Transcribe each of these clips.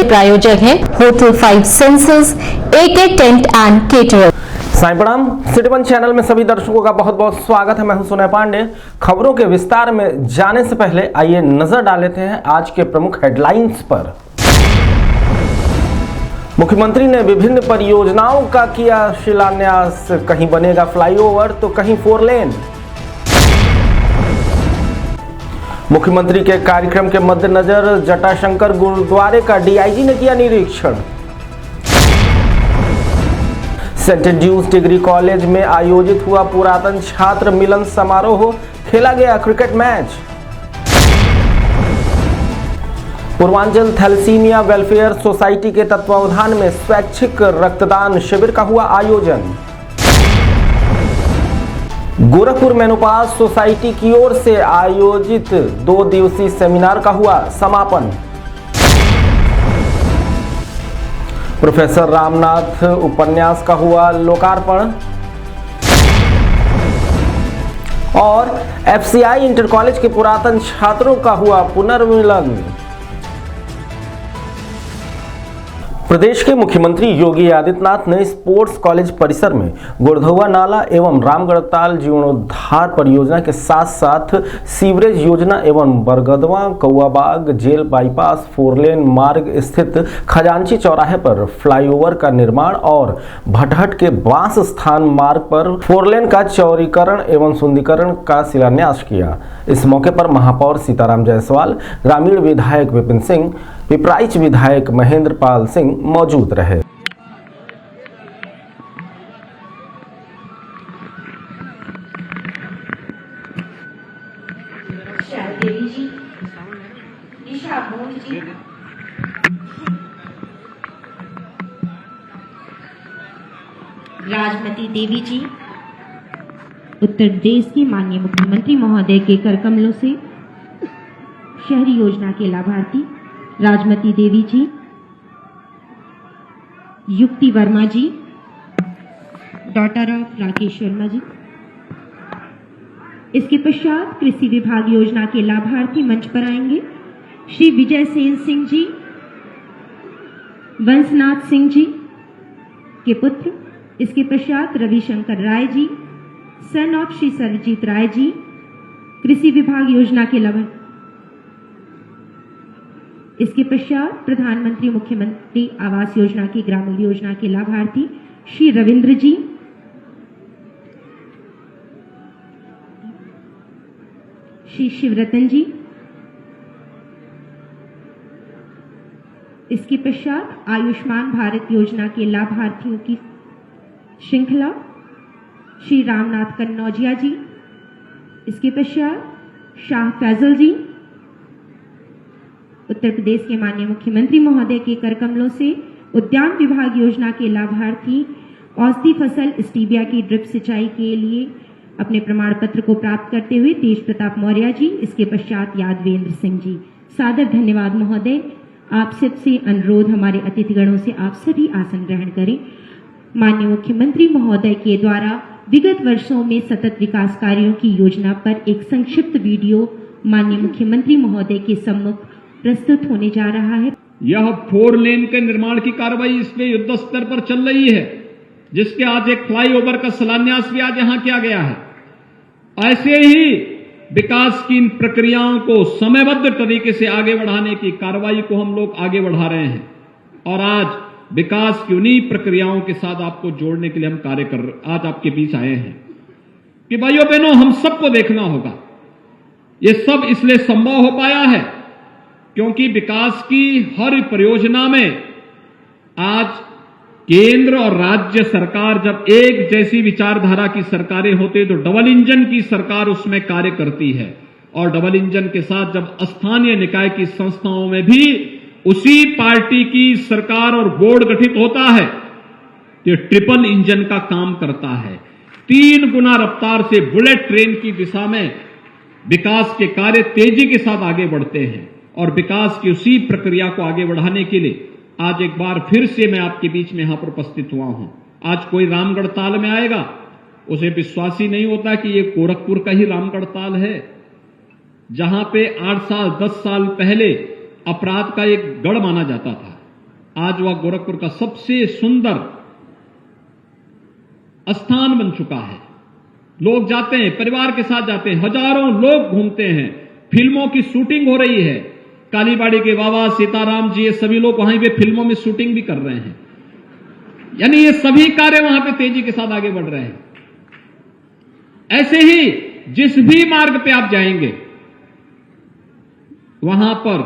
प्रायोजक हैं hotel 5 senses, AK tent and caterer. Sai प्रणाम। सिटी वन चैनल में सभी दर्शकों का बहुत बहुत स्वागत है। मैं हूं सुनय पांडे। खबरों के विस्तार में जाने से पहले आइए नजर डाल लेते हैं आज के प्रमुख हेडलाइंस पर। मुख्यमंत्री ने विभिन्न परियोजनाओं का किया शिलान्यास, कहीं बनेगा फ्लाईओवर तो कहीं 4 लेन। मुख्यमंत्री के कार्यक्रम के मद्देनजर जटाशंकर गुरुद्वारे का डीआईजी ने किया निरीक्षण। सेंट एंड्रयूज डिग्री कॉलेज में आयोजित हुआ पुरातन छात्र मिलन समारोह, खेला गया cricket match. Purvanchal thalassemia welfare society के तत्वावधान में स्वैच्छिक रक्तदान शिविर का हुआ आयोजन। गोरखपुर मेनोपाज सोसाइटी की ओर से आयोजित 2 दिवसीय सेमिनार का हुआ समापन। प्रोफेसर रामनाथ उपन्यास का हुआ लोकार्पण और FCI इंटर कॉलेज के पुरातन छात्रों का हुआ पुनर्मिलन। प्रदेश के मुख्यमंत्री योगी आदित्यनाथ ने स्पोर्ट्स कॉलेज परिसर में गोरधुआ नाला एवं रामगढ़ताल जीर्णोद्धार परियोजना के साथ साथ सीवरेज योजना एवं बरगदवा कौआबाग जेल बाईपास 4 लेन मार्ग स्थित खजांची चौराहे पर फ्लाईओवर का निर्माण और भटहट के बांस स्थान मार्ग पर 4 लेन का चौड़ीकरण एवं सुंदरीकरण का शिलान्यास किया। इस मौके पर महापौर सीताराम जायसवाल, ग्रामीण विधायक विपिन सिंह, पिपराइच विधायक महेंद्र पाल सिंह मौजूद रहे। देवी जी, ईशा मोहन जी, राजमती देवी जी, उत्तर प्रदेश के माननीय मुख्यमंत्री महोदय के कर कमलों से शहरी योजना के लाभार्थी राजमती देवी जी, युक्ति वर्मा जी, डॉटर ऑफ राकेश वर्मा जी। इसके पश्चात कृषि विभाग योजना के लाभार्थी मंच पर आएंगे। श्री विजय सेन सिंह जी, वंशनाथ सिंह जी के पुत्र। इसके पश्चात रविशंकर राय जी, सन ऑफ श्री सरजीत राय जी, कृषि विभाग योजना के लाभार्थी। इसके पश्चात प्रधानमंत्री मुख्यमंत्री आवास योजना की ग्रामीण योजना के लाभार्थी श्री रविंद्र जी, श्री शिवरतन जी। इसके पश्चात आयुष्मान भारत योजना के लाभार्थियों की श्रृंखला श्री रामनाथ कन्नौजिया जी। इसके पश्चात शाह फैजल जी। उत्तर प्रदेश के माननीय मुख्यमंत्री महोदय के कर कमलों से उद्यान विभाग योजना के लाभार्थी औषधि फसल स्टीबिया की ड्रिप सिंचाई के लिए अपने प्रमाण पत्र को प्राप्त करते हुए तेज प्रताप मौर्य जी। इसके पश्चात यादवेंद्र सिंह जी। सादर धन्यवाद महोदय। आप सबसे अनुरोध, हमारे अतिथिगणों से आप सभी आसन ग्रहण करें। माननीय मुख्यमंत्री महोदय के द्वारा विगत वर्षों में सतत विकास कार्यों की योजना पर एक संक्षिप्त वीडियो माननीय मुख्यमंत्री महोदय के सम्मुख प्रस्तुत होने जा रहा है। यह 4 लेन के निर्माण की कार्रवाई इसमें युद्ध स्तर पर चल रही है, जिसके आज एक फ्लाईओवर का शिलान्यास भी आज यहां किया गया है। ऐसे ही विकास की इन प्रक्रियाओं को समयबद्ध तरीके से आगे बढ़ाने की कार्रवाई को हम लोग आगे बढ़ा रहे हैं और आज विकास की उन्हीं प्रक्रियाओं के साथ आपको जोड़ने के लिए हम कार्य आज आपके बीच आए हैं कि भाइयों बहनों, हम सबको देखना होगा। ये सब इसलिए संभव हो पाया है क्योंकि विकास की हर परियोजना में आज केंद्र और राज्य सरकार जब एक जैसी विचारधारा की सरकारें होती तो डबल इंजन की सरकार उसमें कार्य करती है और डबल इंजन के साथ जब स्थानीय निकाय की संस्थाओं में भी उसी पार्टी की सरकार और बोर्ड गठित होता है तो ट्रिपल इंजन का काम करता है। 3 गुना रफ्तार से बुलेट ट्रेन की दिशा में विकास के कार्य तेजी के साथ आगे बढ़ते हैं और विकास की उसी प्रक्रिया को आगे बढ़ाने के लिए आज एक बार फिर से मैं आपके बीच में यहां पर उपस्थित हुआ हूं। आज कोई रामगढ़ ताल में आएगा, उसे विश्वास ही नहीं होता कि ये गोरखपुर का ही रामगढ़ ताल है, जहां पे 8 साल 10 साल पहले अपराध का एक गढ़ माना जाता था। आज वह गोरखपुर का सबसे सुंदर स्थान बन चुका है। लोग जाते हैं, परिवार के साथ जाते हैं, हजारों लोग घूमते हैं, फिल्मों की शूटिंग हो रही है। कालीबाड़ी के बाबा सीताराम जी, ये सभी लोग वहीं पे फिल्मों में शूटिंग भी कर रहे हैं। यानी ये सभी कार्य वहां पे तेजी के साथ आगे बढ़ रहे हैं। ऐसे ही जिस भी मार्ग पे आप जाएंगे वहां पर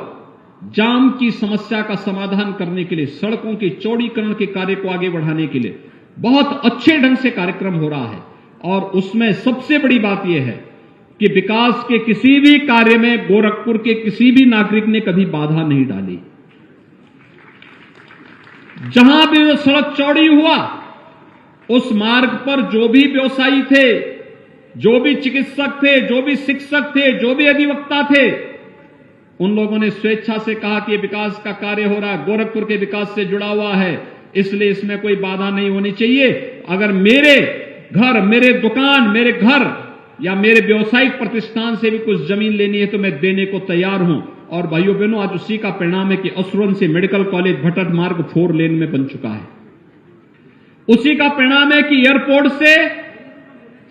जाम की समस्या का समाधान करने के लिए, सड़कों के चौड़ीकरण के कार्य को आगे बढ़ाने के लिए बहुत अच्छे ढंग से कार्यक्रम हो रहा है। और उसमें सबसे बड़ी बात यह है कि विकास के किसी भी कार्य में गोरखपुर के किसी भी नागरिक ने कभी बाधा नहीं डाली। जहां भी वो सड़क चौड़ी हुआ, उस मार्ग पर जो भी व्यवसायी थे, जो भी चिकित्सक थे, जो भी शिक्षक थे, जो भी अधिवक्ता थे, उन लोगों ने स्वेच्छा से कहा कि विकास का कार्य हो रहा है, गोरखपुर के विकास से जुड़ा हुआ है, इसलिए इसमें कोई बाधा नहीं होनी चाहिए। अगर मेरे घर, मेरे दुकान, मेरे घर या मेरे व्यवसायिक प्रतिष्ठान से भी कुछ जमीन लेनी है तो मैं देने को तैयार हूं। और भाइयों बहनों, आज उसी का परिणाम है कि असुरन से मेडिकल कॉलेज भटट मार्ग 4 लेन में बन चुका है। उसी का परिणाम है कि एयरपोर्ट से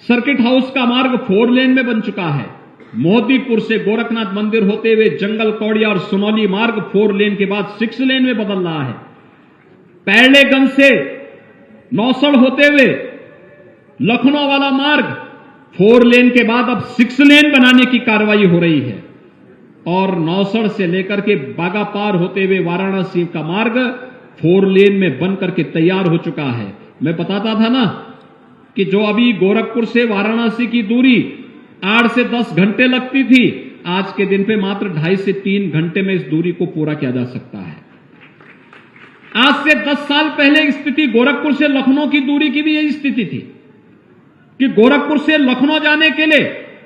सर्किट हाउस का मार्ग 4 लेन में बन चुका है। मोदीपुर से गोरखनाथ मंदिर होते हुए जंगल कौड़िया और सुनौली मार्ग 4 लेन के बाद 6 लेन में बदल रहा है। पैड़ेगंज से नौसड़ होते हुए लखनऊ वाला मार्ग 4 लेन के बाद अब 6 लेन बनाने की कार्रवाई हो रही है। और नौसड़ से लेकर के बागापार होते हुए वाराणसी का मार्ग 4 लेन में बनकर के तैयार हो चुका है। मैं बताता था ना कि जो अभी गोरखपुर से वाराणसी की दूरी 8 से 10 घंटे लगती थी, आज के दिन पे मात्र 2.5 से 3 घंटे में इस दूरी को पूरा किया जा सकता है। आज से 10 साल पहले स्थिति गोरखपुर से लखनऊ की दूरी की भी यही स्थिति थी कि गोरखपुर से लखनऊ जाने के लिए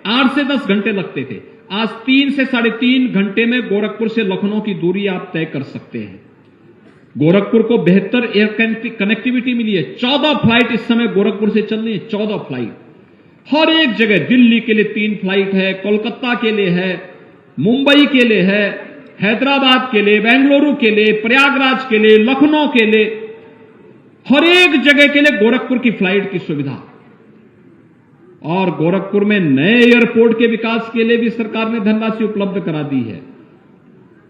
8 से 10 घंटे लगते थे। आज 3 से 3.5 घंटे में गोरखपुर से लखनऊ की दूरी आप तय कर सकते हैं। गोरखपुर को बेहतर एयर कनेक्टिविटी मिली है। 14 फ्लाइट इस समय गोरखपुर से चल रही है। 14 फ्लाइट हर एक जगह। दिल्ली के लिए 3 फ्लाइट है, कोलकाता के लिए है, मुंबई के लिए है, हैदराबाद के लिए, बेंगलुरु के लिए, प्रयागराज के लिए, लखनऊ के लिए, हर एक जगह के लिए गोरखपुर की फ्लाइट की सुविधा। और गोरखपुर में नए एयरपोर्ट के विकास के लिए भी सरकार ने धनराशि उपलब्ध करा दी है।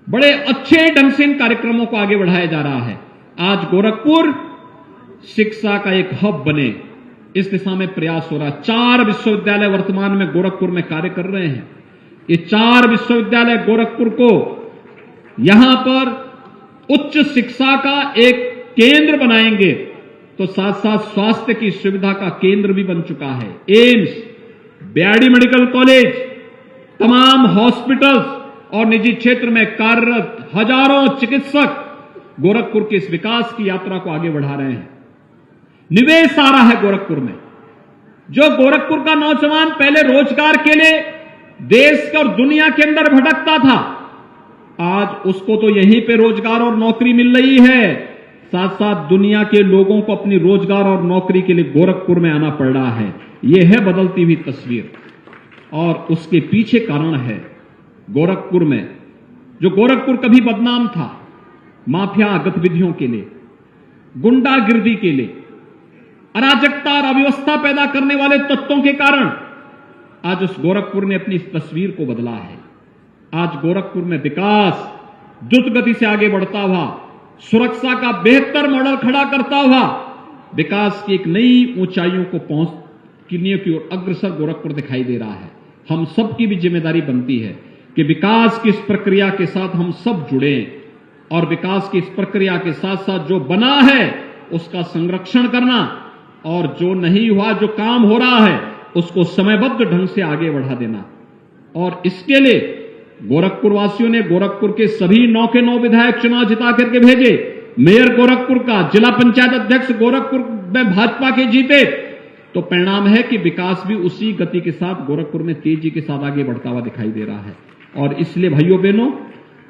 बड़े अच्छे ढंग से इन कार्यक्रमों को आगे बढ़ाया जा रहा है। आज गोरखपुर शिक्षा का एक हब बने, इस दिशा में प्रयास हो रहा है। 4 विश्वविद्यालय वर्तमान में गोरखपुर में कार्य कर रहे हैं। ये 4 विश्वविद्यालय गोरखपुर को यहां पर उच्च शिक्षा का एक केंद्र बनाएंगे, तो साथ साथ स्वास्थ्य की सुविधा का केंद्र भी बन चुका है। एम्स, बीआरडी मेडिकल कॉलेज, तमाम हॉस्पिटल्स और निजी क्षेत्र में कार्यरत हजारों चिकित्सक गोरखपुर के इस विकास की यात्रा को आगे बढ़ा रहे हैं। निवेश आ रहा है गोरखपुर में। जो गोरखपुर का नौजवान पहले रोजगार के लिए देश और दुनिया के अंदर भटकता था, आज उसको तो यहीं पे रोजगार और नौकरी मिल रही है। साथ साथ दुनिया के लोगों को अपनी रोजगार और नौकरी के लिए गोरखपुर में आना पड़ रहा है। यह है बदलती हुई तस्वीर। और उसके पीछे कारण है गोरखपुर में, जो गोरखपुर कभी बदनाम था माफिया गतिविधियों के लिए, गुंडागिर्दी के लिए, अराजकता और अव्यवस्था पैदा करने वाले तत्वों के कारण आज उस गोरखपुर ने अपनी इस तस्वीर को बदला है। आज गोरखपुर में विकास द्रुत गति से आगे बढ़ता हुआ, सुरक्षा का बेहतर मॉडल खड़ा करता हुआ विकास की एक नई ऊंचाइयों को पहुंचने की ओर अग्रसर गोरखपुर दिखाई दे रहा है। हम सब की भी जिम्मेदारी बनती है कि विकास की इस प्रक्रिया के साथ हम सब जुड़े और विकास की इस प्रक्रिया के साथ साथ जो बना है उसका संरक्षण करना, और जो नहीं हुआ, जो काम हो रहा है, उसको समयबद्ध ढंग से आगे बढ़ा देना। और इसके लिए गोरखपुर वासियों ने गोरखपुर के सभी 9 के 9 विधायक चुनाव जिता करके भेजे। मेयर गोरखपुर का, जिला पंचायत अध्यक्ष गोरखपुर में भाजपा के जीते, तो परिणाम है कि विकास भी उसी गति के साथ गोरखपुर में तेजी के साथ आगे बढ़ता हुआ दिखाई दे रहा है। और इसलिए भाइयों बहनों,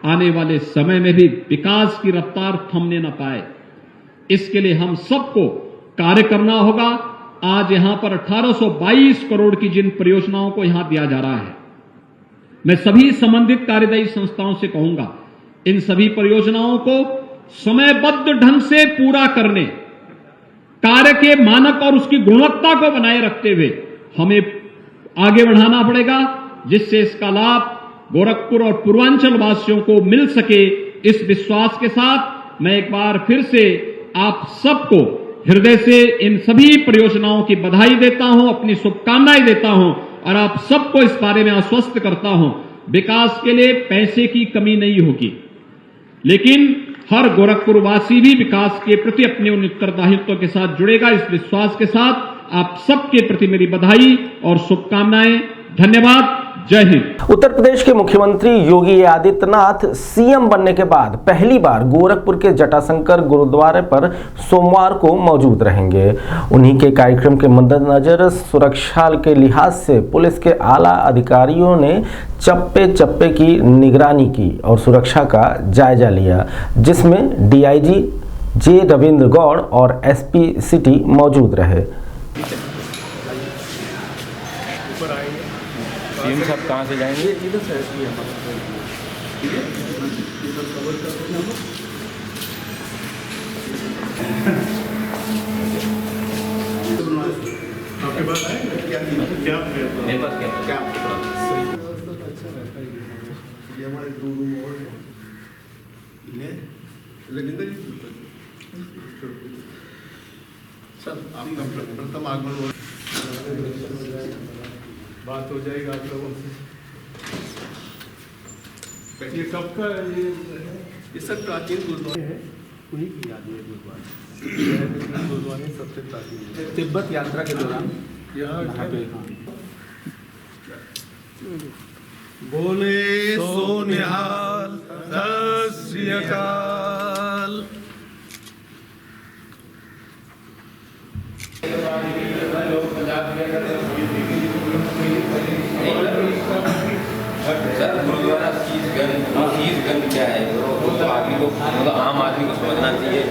आने वाले समय में भी विकास की रफ्तार थमने न पाए, इसके लिए हम सबको कार्य करना होगा। आज यहां पर 1822 करोड़ की जिन परियोजनाओं को यहां दिया जा रहा है, मैं सभी संबंधित कार्यदायी संस्थाओं से कहूंगा, इन सभी परियोजनाओं को समयबद्ध ढंग से पूरा करने, कार्य के मानक और उसकी गुणवत्ता को बनाए रखते हुए हमें आगे बढ़ाना पड़ेगा, जिससे इसका लाभ गोरखपुर और पूर्वांचल वासियों को मिल सके। इस विश्वास के साथ मैं एक बार फिर से आप सबको हृदय से इन सभी परियोजनाओं की बधाई देता हूं, अपनी शुभकामनाएं देता हूं और आप सबको इस बारे में आश्वस्त करता हूं, विकास के लिए पैसे की कमी नहीं होगी, लेकिन हर गोरखपुरवासी भी विकास के प्रति अपने उन उत्तरदायित्व के साथ जुड़ेगा। इस विश्वास के साथ आप सबके प्रति मेरी बधाई और शुभकामनाएं। धन्यवाद। जय हिंद। उत्तर प्रदेश के मुख्यमंत्री योगी आदित्यनाथ सीएम बनने के बाद पहली बार गोरखपुर के जटाशंकर गुरुद्वारे पर सोमवार को मौजूद रहेंगे। उन्हीं के कार्यक्रम के मद्देनजर सुरक्षा के लिहाज से पुलिस के आला अधिकारियों ने चप्पे चप्पे की निगरानी की और सुरक्षा का जायजा लिया, जिसमें डीआईजी जे रविंद्र गौड़ और एसपी सिटी मौजूद रहे। टीम सब कहाँ से जाएंगे? इधर से ठीक है। आपके पास आए क्या मेरे पास क्या ये हमारे 2 रूम और है रविंद्र जी सर आपका प्रथम आगमन बात हो जाएगा आप लोगों से। ये कब का ये सब प्राचीन गुरुद्वारे हैं, उन्हीं की याद में गुरुद्वारा गुरुद्वारे सबसे प्राचीन तिब्बत यात्रा के दौरान यहाँ पे बोले सो निहाल सत श्री अकाल। सर गुरुद्वारा शीशगंज क्या है, तो आदमी को आम आदमी को समझना चाहिए।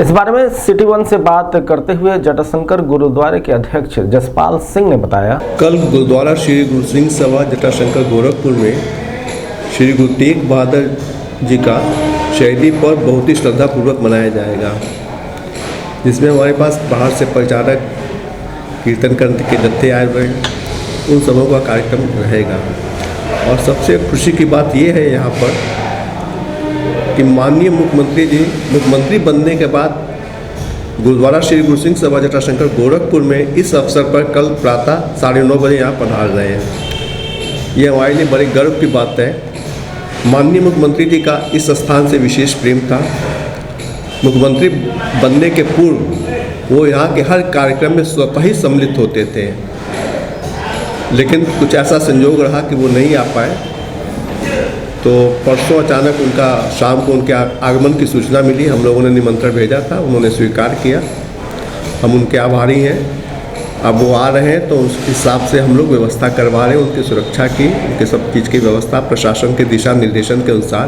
इस बारे में सिटी 1 से बात करते हुए जटाशंकर गुरुद्वारे के अध्यक्ष जसपाल सिंह ने बताया, कल गुरुद्वारा श्री गुरु सिंह सभा जटाशंकर गोरखपुर में श्री गुरु तेग बहादुर जी का शहीदी पर्व बहुत ही श्रद्धापूर्वक मनाया जाएगा, जिसमें हमारे पास बाहर से प्रचारक कीर्तन करने के जत्थे आए हुए हैं, उन सबों का कार्यक्रम रहेगा। और सबसे खुशी की बात यह है यहाँ पर कि माननीय मुख्यमंत्री जी मुख्यमंत्री बनने के बाद गुरुद्वारा श्री गुरु सिंह सभा जटाशंकर गोरखपुर में इस अवसर पर कल प्रातः 9:30 बजे यहाँ पधार रहे हैं। ये हमारे लिए बड़े गर्व की बात है। माननीय मुख्यमंत्री जी का इस स्थान से विशेष प्रेम था। मुख्यमंत्री बनने के पूर्व वो यहाँ के हर कार्यक्रम में स्वतः ही सम्मिलित होते थे, लेकिन कुछ ऐसा संयोग रहा कि वो नहीं आ पाए। तो परसों अचानक उनका शाम को उनके आगमन की सूचना मिली, हम लोगों ने निमंत्रण भेजा था, उन्होंने स्वीकार किया, हम उनके आभारी हैं। अब वो आ रहे हैं तो उस हिसाब से हम लोग व्यवस्था करवा रहे हैं उनकी सुरक्षा की, उनके सब चीज़ की व्यवस्था प्रशासन के दिशा निर्देशन के अनुसार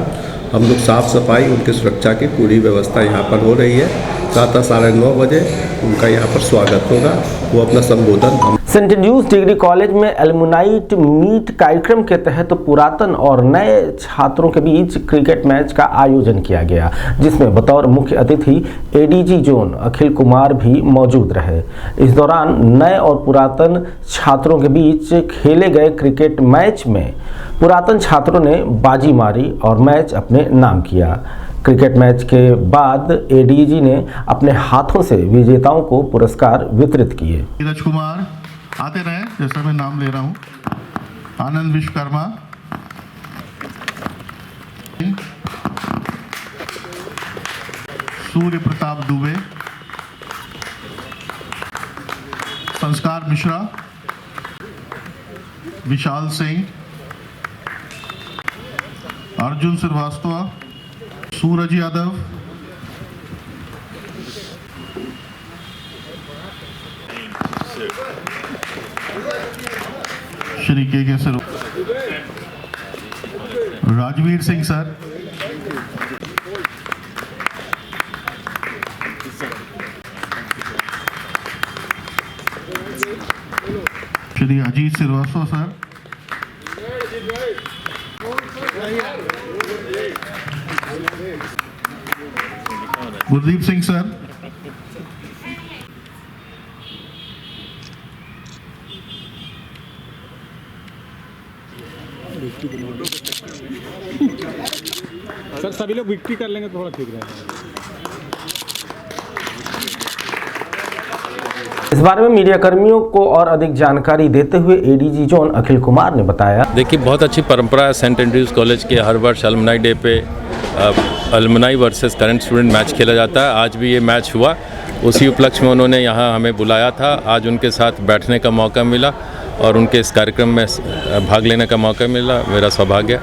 हम लोग साफ सफाई उनकी सुरक्षा की पूरी व्यवस्था यहाँ पर हो रही है। 9:30 बजे उनका यहाँ पर स्वागत होगा, वो अपना संबोधन हम सेंट ड्यूज डिग्री कॉलेज में एलुमनाइट मीट कार्यक्रम के तहत पुरातन और नए छात्रों के बीच क्रिकेट मैच का आयोजन किया गया, जिसमें बतौर मुख्य अतिथि एडीजी जोन अखिल कुमार भी मौजूद रहे। इस दौरान नए और पुरातन छात्रों के बीच खेले गए क्रिकेट मैच में पुरातन छात्रों ने बाजी मारी और मैच अपने नाम किया। क्रिकेट मैच के बाद एडीजी ने अपने हाथों से विजेताओं को पुरस्कार वितरित किए। नीरज कुमार आते रहे, जैसा मैं नाम ले रहा हूँ, आनंद विश्वकर्मा, सूर्य प्रताप दुबे, संस्कार मिश्रा, विशाल सिंह, अर्जुन श्रीवास्तव, सूरज Yadav, Shri K sir, Rajveer Singh sir, Shri Ajit Srivastava sir, Gurdeep Singh sir. Sir सभी लोग विक्ट्री कर लेंगे थोड़ा ठीक रहेगा। इस बारे में मीडिया कर्मियों को और अधिक जानकारी देते हुए एडीजी जोन अखिल कुमार ने बताया। देखिए, बहुत अच्छी परंपरा है सेंट एंड्रयूज कॉलेज के, हर वर्ष अलमनाई डे पे alumni versus current student match खेला जाता है। आज भी ये मैच हुआ, उसी उपलक्ष्य में उन्होंने यहाँ हमें बुलाया था। आज उनके साथ बैठने का मौका मिला और उनके इस कार्यक्रम में भाग लेने का मौका मिला, मेरा सौभाग्य।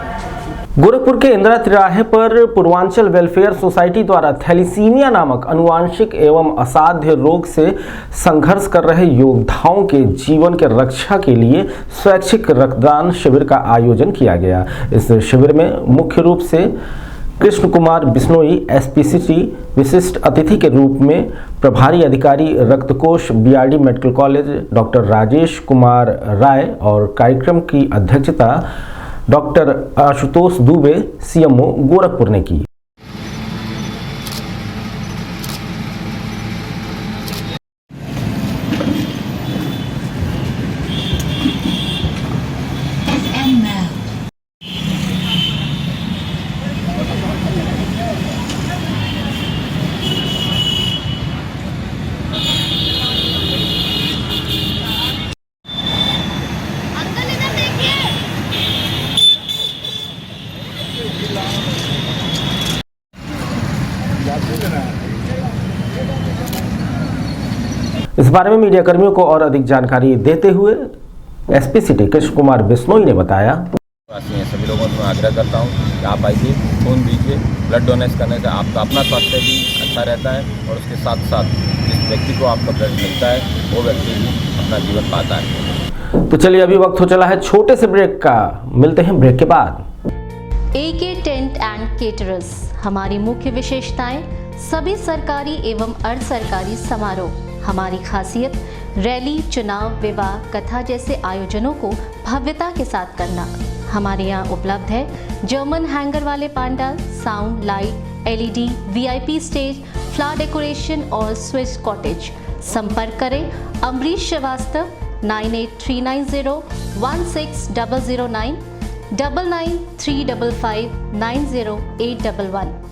गोरखपुर के इंदिरा तिराहे पर पूर्वांचल वेलफेयर सोसाइटी द्वारा थैलीसीमिया नामक अनुवांशिक एवं असाध्य रोग से संघर्ष कर रहे योद्धाओं के जीवन के रक्षा के लिए स्वैच्छिक रक्तदान शिविर का आयोजन किया गया। इस शिविर में मुख्य रूप से कृष्ण कुमार बिश्नोई एसपीसीटी विशिष्ट अतिथि के रूप में, प्रभारी अधिकारी रक्तकोष BRD medical college doctor Rajesh Kumar Rai और कार्यक्रम की अध्यक्षता डॉक्टर आशुतोष दुबे सीएमओ गोरखपुर ने की। इस बारे में मीडिया कर्मियों को और अधिक जानकारी देते हुए एसपी सिटी कृष्ण कुमार बिश्नोई ने बताया। सभी लोगों से मैं आग्रह करता हूँ कि आप आइए, खून दीजिए। ब्लड डोनेट करने से आपका अपना स्वास्थ्य भी अच्छा रहता है और उसके साथ साथ जिस व्यक्ति को आपका ब्लड मिलता है वो व्यक्ति भी अपना जीवन पाता है। तो चलिए, अभी वक्त हो चला है छोटे से ब्रेक का, मिलते हैं ब्रेक के बाद। AK टेंट एंड केटरर्स, हमारी मुख्य विशेषताएं सभी सरकारी एवं अर्ध सरकारी समारोह। हमारी खासियत रैली, चुनाव, विवाह, कथा जैसे आयोजनों को भव्यता के साथ करना। हमारे यहाँ उपलब्ध है जर्मन हैंगर वाले pandal, sound, light, LED, VIP stage, flower decoration और स्विस कॉटेज। संपर्क करें अमरीश श्रीवास्तव 98390 16009 993559 90811।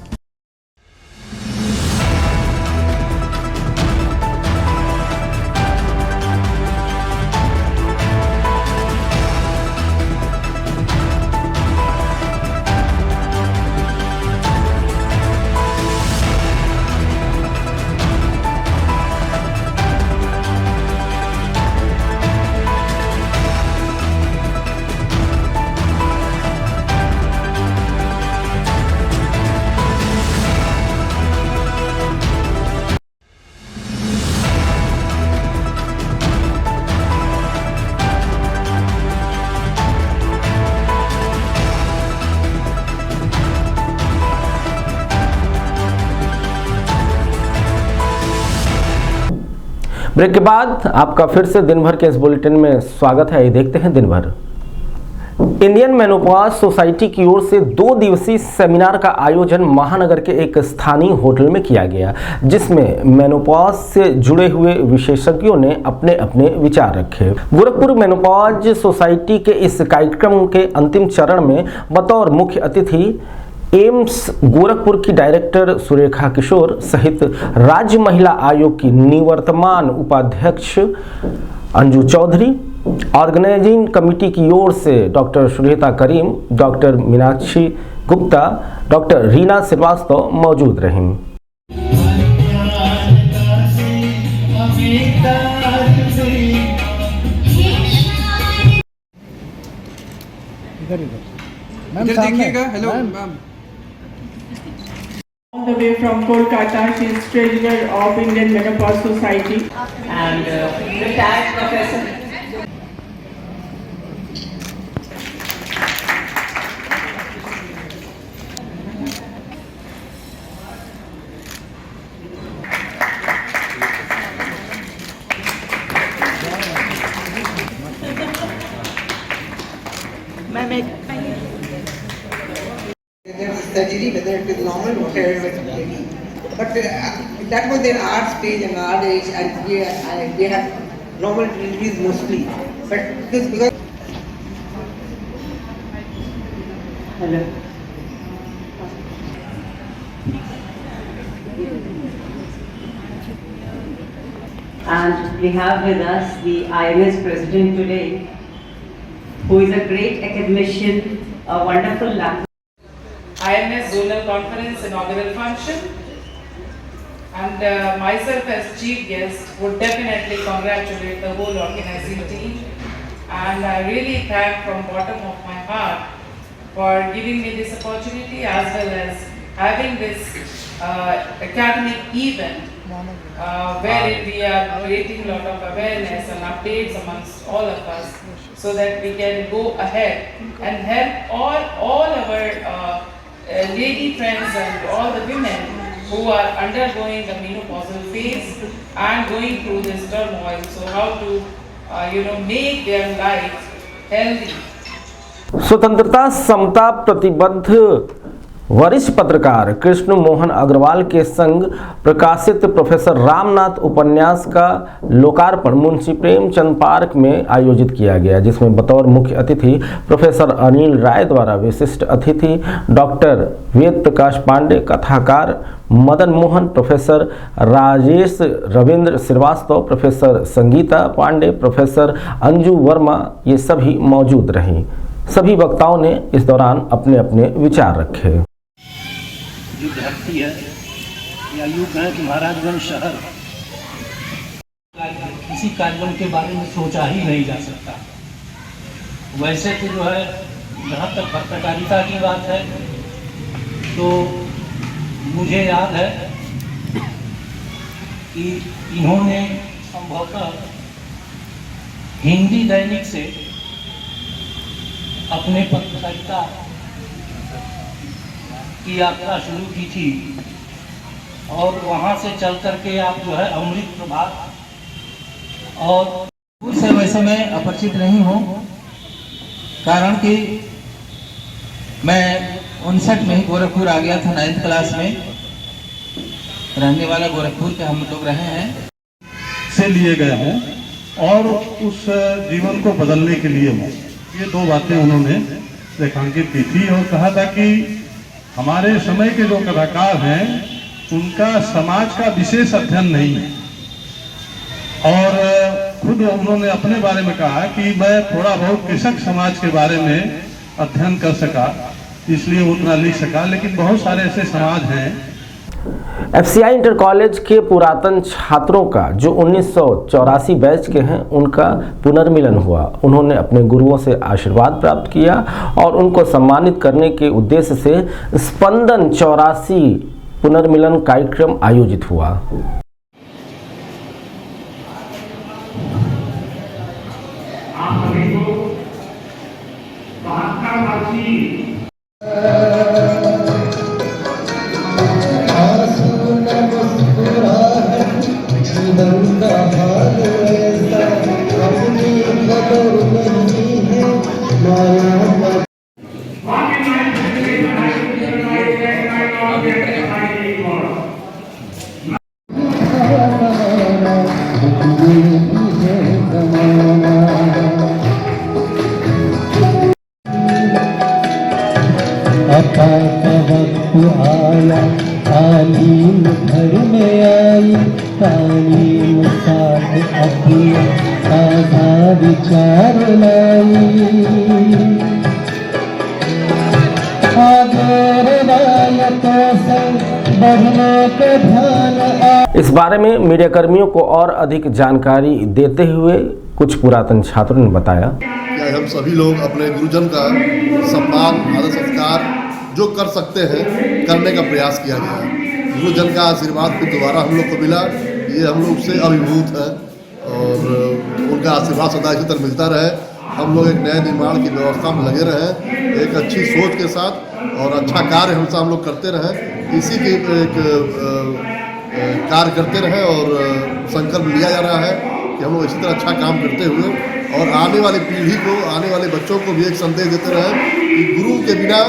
ब्रेक के बाद आपका फिर से दिन भर के इस बुलेटिन में स्वागत है। ये देखते हैं दिन भर। इंडियन मेनोपॉज सोसाइटी की ओर से 2 दिवसीय सेमिनार का आयोजन महानगर के एक स्थानीय होटल में किया गया, जिसमें मेनोपॉज से जुड़े हुए विशेषज्ञों ने अपने अपने विचार रखे। गोरखपुर मेनोपॉज सोसाइटी के इस कार्यक्रम के अंतिम चरण में बतौर मुख्य अतिथि एम्स गोरखपुर की डायरेक्टर सुरेखा किशोर सहित राज्य महिला आयोग की निवर्तमान उपाध्यक्ष अंजू चौधरी, ऑर्गेनाइजिंग कमेटी की ओर से डॉक्टर सुरेता करीम, डॉक्टर मीनाक्षी गुप्ता, डॉक्टर रीना श्रीवास्तव मौजूद रहीं। इधर देखिएगा। Hello ma'am. All the way from Kolkata, she is treasurer of Indian Menopause Society and retired professor. Surgery, whether it is normal, whatever it may be. but that was their art stage and art age, and they had normal deliveries mostly. But this because hello. And we have with us the IMS president today, who is a great academician, a wonderful language. IMS Zonal Conference inaugural function, and myself as chief guest would definitely congratulate the whole organizing team, and I really thank from bottom of my heart for giving me this opportunity as well as having this academic event wherein we are creating a lot of awareness and updates amongst all of us so that we can go ahead and help all our lady friends and all the women who are undergoing the menopausal phase and going through this turmoil. So how to make their life healthy. स्वतंत्रता समता प्रतिबद्ध वरिष्ठ पत्रकार कृष्ण मोहन अग्रवाल के संग प्रकाशित professor Ramnath उपन्यास का लोकार्पण मुंशी प्रेमचंद पार्क में आयोजित किया गया, जिसमें बतौर मुख्य अतिथि प्रोफेसर अनिल राय द्वारा विशिष्ट अतिथि डॉक्टर वेद प्रकाश पांडे, कथाकार Madan Mohan, professor Rajesh Ravindra Srivastava, professor Sangeeta Pandey, professor Anju Verma ये सभी मौजूद रहीं। सभी वक्ताओं ने इस दौरान अपने अपने विचार रखे। जो धरती है या यूँ कहें कि महाराजगंज शहर किसी कार्यक्रम के बारे में सोचा ही नहीं जा सकता। वैसे तो जो है जहाँ तक पत्रकारिता की बात है तो मुझे याद है कि इन्होंने संभवतः हिंदी दैनिक से अपने पत्रकारिता की यात्रा शुरू की थी और वहाँ से चल करके आप जो है अमृत प्रभात और से वैसे मैं अपरिचित नहीं हूँ, कारण कि मैं 59 में ही गोरखपुर आ गया था 9th क्लास में। रहने वाला गोरखपुर के हम लोग रहे हैं से लिए गए हैं और उस जीवन को बदलने के लिए ये दो बातें उन्होंने रेखांकित की थी और कहा था कि हमारे समय के जो कथाकार हैं उनका समाज का विशेष अध्ययन नहीं है। और खुद उन्होंने अपने बारे में कहा कि मैं थोड़ा बहुत कृषक समाज के बारे में अध्ययन कर सका, इसलिए उतना लिख सका, लेकिन बहुत सारे ऐसे समाज हैं। एफसीआई इंटर कॉलेज के पुरातन छात्रों का जो 1984 बैच के हैं उनका पुनर्मिलन हुआ। उन्होंने अपने गुरुओं से आशीर्वाद प्राप्त किया और उनको सम्मानित करने के उद्देश्य से स्पंदन 84 पुनर्मिलन कार्यक्रम आयोजित हुआ। तालीम घर में आई, तालीम साथ अपनी ताज़ा विचार लाई। इस बारे में मीडिया कर्मियों को और अधिक जानकारी देते हुए कुछ पुरातन छात्रों ने बताया कि हम सभी लोग अपने गुरुजन का सम्मान, आदर सत्कार जो कर सकते हैं करने का प्रयास किया गया है। गुरुजन का आशीर्वाद फिर दोबारा हम लोग को मिला, ये हम लोग से अभिभूत है और उनका आशीर्वाद सदा इसी तरह मिलता रहे। हम लोग एक नए निर्माण की व्यवस्था में लगे रहें, एक अच्छी सोच के साथ और अच्छा कार्य हम लोग करते रहें। इसी की एक कार्य करते रहें और संकल्प लिया जा रहा है कि हम लोग इसी तरह अच्छा काम करते हुए और आने वाली पीढ़ी को, आने वाले बच्चों को भी एक संदेश देते रहें कि गुरु के बिना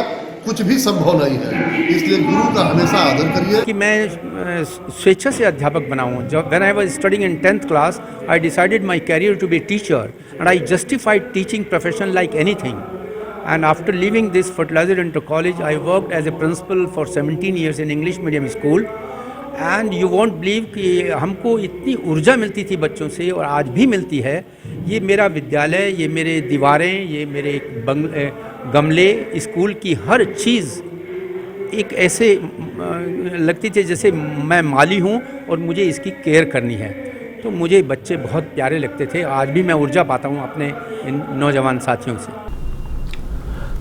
कुछ भी संभव नहीं है। इसलिए गुरु का हमेशा आदर करिए। कि मैं स्वेच्छा से अध्यापक बनाऊँ। जब when I was studying in 10th class I decided my career to be teacher and I justified teaching profession like anything. And after leaving this fertilizer inter college I worked as a principal for 17 years in English medium school. And you won't believe कि हमको इतनी ऊर्जा मिलती थी बच्चों से और आज भी मिलती है। ये मेरा विद्यालय, ये मेरे दीवारें, ये मेरे गमले, स्कूल की हर चीज़ एक ऐसे लगती थी जैसे मैं माली हूँ और मुझे इसकी केयर करनी है। तो मुझे बच्चे बहुत प्यारे लगते थे। आज भी मैं ऊर्जा पाता हूँ अपने इन नौजवान साथियों से।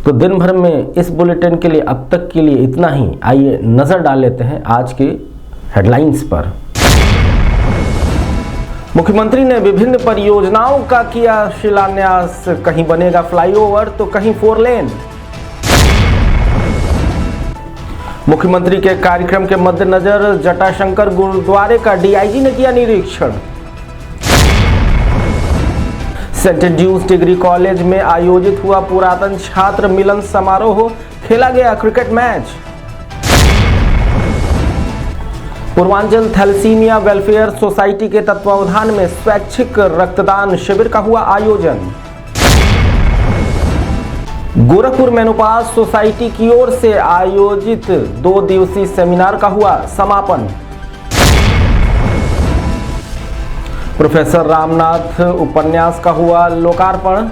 तो दिन भर में इस बुलेटिन के लिए अब तक के लिए इतना ही। आइए नज़र डाल लेते हैं आज के हेडलाइंस पर। मुख्यमंत्री ने विभिन्न परियोजनाओं का किया शिलान्यास। कहीं बनेगा फ्लाईओवर तो कहीं 4 लेन। मुख्यमंत्री के कार्यक्रम के मद्देनजर जटाशंकर गुरुद्वारे का डीआईजी ने किया निरीक्षण। सेंट एंड्रयूज डिग्री कॉलेज में आयोजित हुआ पुरातन छात्र मिलन समारोह। खेला गया cricket match. Purvanchal thalassemia welfare society के तत्वावधान में स्वैच्छिक रक्तदान शिविर का हुआ आयोजन। गोरखपुर मेनोपाज सोसाइटी की ओर से आयोजित 2 दिवसीय सेमिनार का हुआ समापन। प्रोफेसर रामनाथ उपन्यास का हुआ लोकार्पण।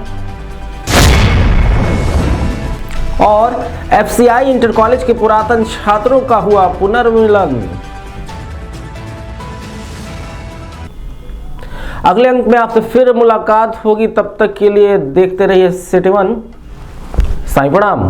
और एफसीआई इंटर कॉलेज के पुरातन छात्रों का हुआ पुनर्मिलन। अगले अंक में आपसे फिर मुलाकात होगी। तब तक के लिए देखते रहिए सिटी 1। साईं प्रणाम।